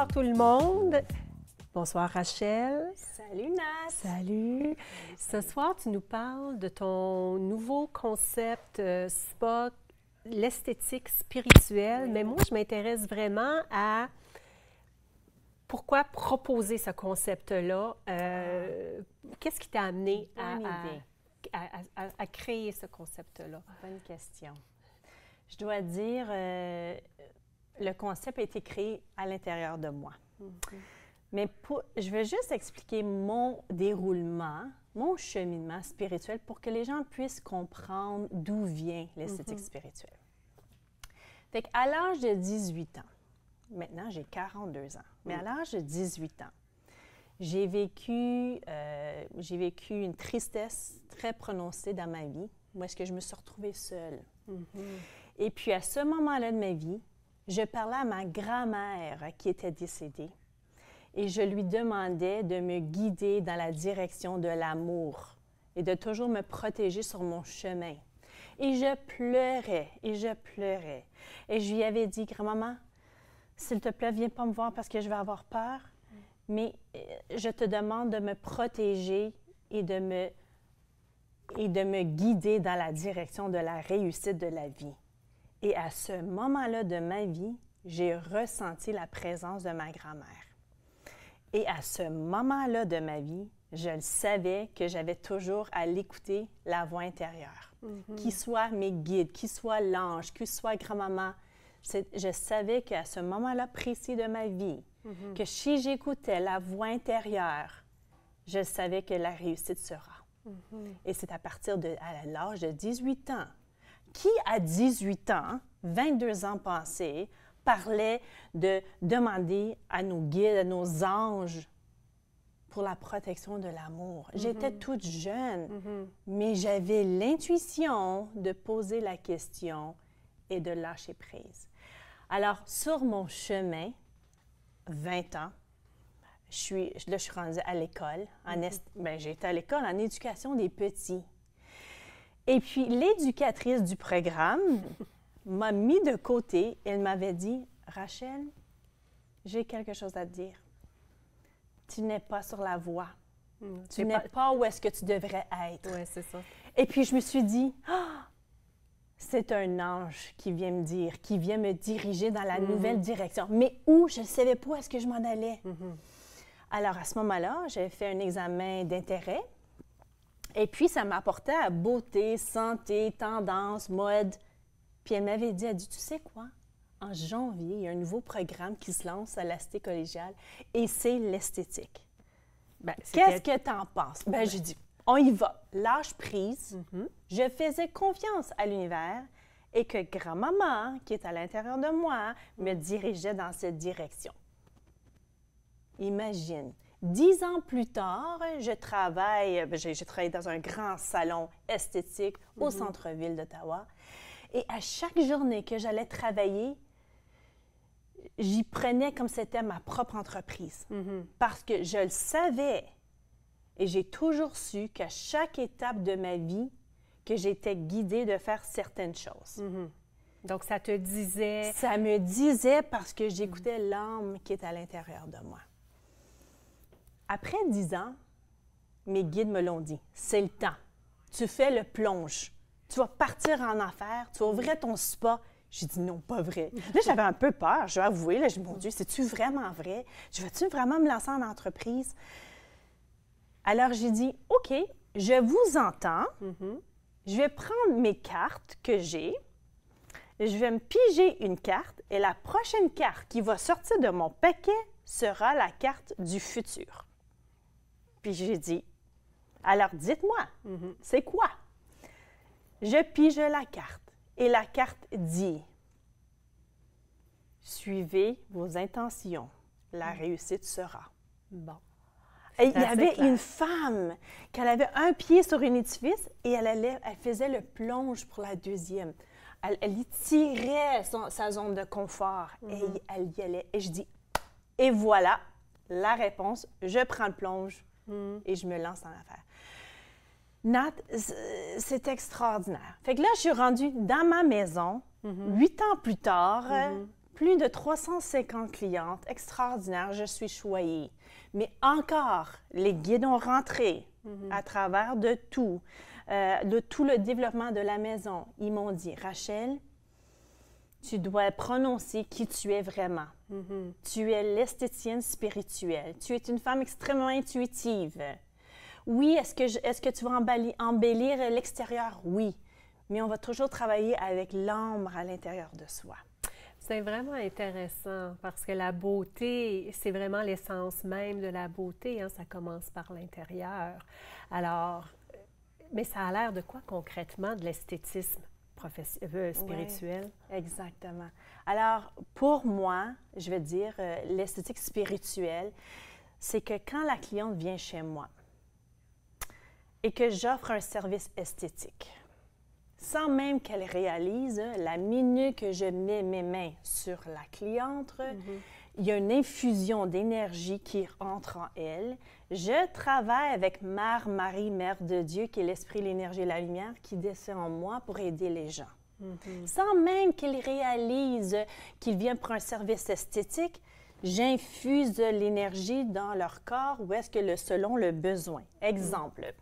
Bonsoir tout le monde. Bonsoir Rachel. Salut Nat. Salut. Ce soir, tu nous parles de ton nouveau concept spa, l'esthétique spirituelle. Oui. Mais moi, je m'intéresse vraiment à pourquoi proposer ce concept-là. Qu'est-ce qui t'a amené à créer ce concept-là? Bonne question. Je dois dire, le concept a été créé à l'intérieur de moi. Mais je vais juste expliquer mon déroulement, mon cheminement spirituel pour que les gens puissent comprendre d'où vient l'esthétique spirituelle. Fait qu'à l'âge de 18 ans, maintenant j'ai 42 ans, mais à l'âge de 18 ans, j'ai vécu une tristesse très prononcée dans ma vie, où est-ce que je me suis retrouvée seule. Et puis à ce moment-là de ma vie, je parlais à ma grand-mère qui était décédée et je lui demandais de me guider dans la direction de l'amour et de toujours me protéger sur mon chemin. Et je pleurais, et je pleurais. Et je lui avais dit, grand-maman, s'il te plaît, viens pas me voir parce que je vais avoir peur, mais je te demande de me protéger et de me guider dans la direction de la réussite de la vie. Et à ce moment-là de ma vie, j'ai ressenti la présence de ma grand-mère. Et à ce moment-là de ma vie, je le savais que j'avais toujours à l'écouter, la voix intérieure. Qui soit mes guides, qui soit l'ange, qui soit grand-maman. Je savais qu'à ce moment-là précis de ma vie, que si j'écoutais la voix intérieure, je savais que la réussite sera. Et c'est à partir à l'âge de 18 ans. Qui, à 18 ans, 22 ans passés, parlait de demander à nos guides, à nos anges, pour la protection de l'amour? J'étais toute jeune, mais j'avais l'intuition de poser la question et de lâcher prise. Alors, sur mon chemin, 20 ans, je suis rendue à l'école. J'ai été à l'école en éducation des petits. Et puis, l'éducatrice du programme m'a mis de côté. Elle m'avait dit, « Rachel, j'ai quelque chose à te dire. Tu n'es pas sur la voie. Tu n'es pas où est-ce que tu devrais être. » Oui, c'est ça. Et puis, je me suis dit, « Ah, c'est un ange qui vient me dire, qui vient me diriger dans la nouvelle direction. » Mais où? Je ne savais pas où est-ce que je m'en allais. Alors, à ce moment-là, j'avais fait un examen d'intérêt. Et puis, ça m'apportait à beauté, santé, tendance, mode. Puis elle m'avait dit, tu sais quoi? En janvier, il y a un nouveau programme qui se lance à la Cité collégiale et c'est l'esthétique. Qu'est-ce que tu en penses? J'ai dit, on y va. Lâche prise. Je faisais confiance à l'univers et que grand-maman, qui est à l'intérieur de moi, me dirigeait dans cette direction. Imagine. 10 ans plus tard, j'ai travaillé dans un grand salon esthétique au centre-ville d'Ottawa. Et à chaque journée que j'allais travailler, j'y prenais comme c'était ma propre entreprise. Parce que je le savais et j'ai toujours su qu'à chaque étape de ma vie, que j'étais guidée de faire certaines choses. Donc, ça te disait... Ça me disait parce que j'écoutais l'âme qui est à l'intérieur de moi. Après 10 ans, mes guides me l'ont dit, c'est le temps. Tu fais le plonge. Tu vas partir en affaires, tu vas ouvrir ton spa. J'ai dit non, pas vrai. Là, j'avais un peu peur, je vais avouer. Là, j'ai dit, mon Dieu, c'est-tu vraiment vrai? Je vais-tu vraiment me lancer en entreprise? Alors, j'ai dit, OK, je vous entends. Je vais prendre mes cartes que j'ai. Je vais me piger une carte et la prochaine carte qui va sortir de mon paquet sera la carte du futur. Puis j'ai dit, alors dites-moi, c'est quoi? Je pige la carte et la carte dit, suivez vos intentions, la réussite sera. Bon. Et il y avait une femme qui avait un pied sur un édifice et elle faisait le plonge pour la deuxième. Elle y tirait sa zone de confort et elle y allait. Et je dis, et voilà la réponse, je prends le plonge et je me lance en affaires. Nat, c'est extraordinaire. Fait que là, je suis rendue dans ma maison, 8 ans plus tard, plus de 350 clientes extraordinaires, je suis choyée. Mais encore, les guides ont rentré à travers de tout le développement de la maison. Ils m'ont dit, Rachel, tu dois prononcer qui tu es vraiment. Tu es l'esthéticienne spirituelle. Tu es une femme extrêmement intuitive. Oui, est-ce que tu vas embellir l'extérieur? Oui, mais on va toujours travailler avec l'âme à l'intérieur de soi. C'est vraiment intéressant parce que la beauté, c'est vraiment l'essence même de la beauté. Hein? Ça commence par l'intérieur. Alors, mais ça a l'air de quoi concrètement de l'esthétisme spirituel? Oui, exactement. Alors, pour moi, je vais dire, l'esthétique spirituelle, c'est que quand la cliente vient chez moi et que j'offre un service esthétique, sans même qu'elle réalise, la minute que je mets mes mains sur la cliente, il y a une infusion d'énergie qui entre en elle. Je travaille avec Mère Marie, Mère de Dieu, qui est l'Esprit, l'énergie et la lumière, qui descend en moi pour aider les gens. Sans même qu'ils réalisent qu'ils viennent pour un service esthétique, j'infuse de l'énergie dans leur corps ou est-ce que selon le besoin. Exemple.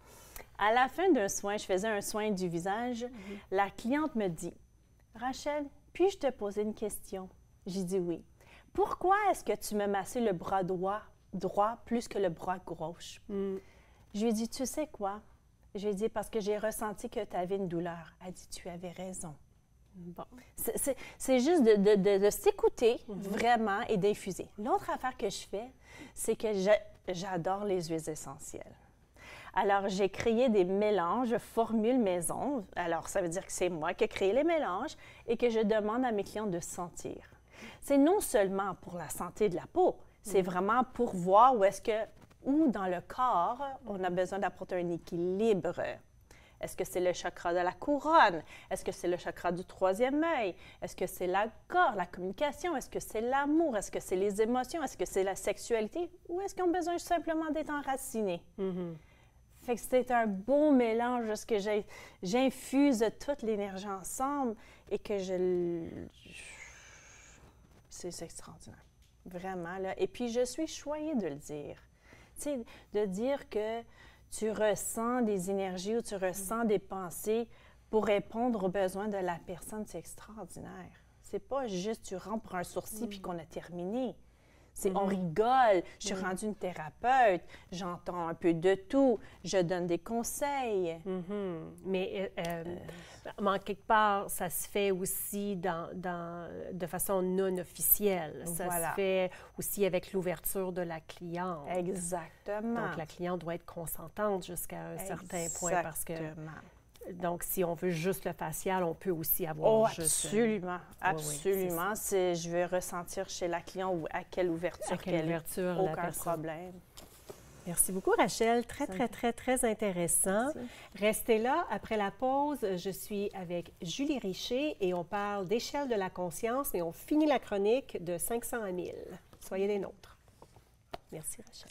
À la fin d'un soin, je faisais un soin du visage, la cliente me dit, « Rachel, puis-je te poser une question? » J'ai dit oui. « Pourquoi est-ce que tu me massais le bras droit plus que le bras gauche? » Je lui ai dit, « Tu sais quoi? » Je lui ai dit, « Parce que j'ai ressenti que tu avais une douleur. » Elle dit, « Tu avais raison. » Bon. C'est juste de s'écouter vraiment et d'infuser. L'autre affaire que je fais, c'est que j'adore les huiles essentielles. Alors, j'ai créé des mélanges, formule maison. Alors, ça veut dire que c'est moi qui ai créé les mélanges et que je demande à mes clients de sentir. C'est non seulement pour la santé de la peau, c'est vraiment pour voir où dans le corps, on a besoin d'apporter un équilibre. Est-ce que c'est le chakra de la couronne? Est-ce que c'est le chakra du troisième œil? Est-ce que c'est la gorge, la communication? Est-ce que c'est l'amour? Est-ce que c'est les émotions? Est-ce que c'est la sexualité? Ou est-ce qu'ils ont besoin simplement d'être enracinés? Fait que c'est un beau mélange parce que j'infuse toute l'énergie ensemble et que c'est extraordinaire. Vraiment, là. Et puis, je suis choyée de le dire. Tu sais, de dire que tu ressens des énergies ou tu ressens des pensées pour répondre aux besoins de la personne, c'est extraordinaire. C'est pas juste tu rentres pour un sourcil puis qu'on a terminé. On rigole, je suis rendue une thérapeute, j'entends un peu de tout, je donne des conseils. Mais en quelque part, ça se fait aussi de façon non officielle. Ça se fait aussi avec l'ouverture de la cliente. Exactement. Donc, la cliente doit être consentante jusqu'à un certain point parce que... Donc, si on veut juste le facial, on peut aussi avoir juste... Absolument, absolument. Je veux ressentir chez la cliente à quelle ouverture aucun problème. Merci beaucoup, Rachel. Très, très, très, très intéressant. Merci. Restez là. Après la pause, je suis avec Julie Richer et on parle d'échelle de la conscience et on finit la chronique de 500 à 1000. Soyez des nôtres. Merci, Rachel.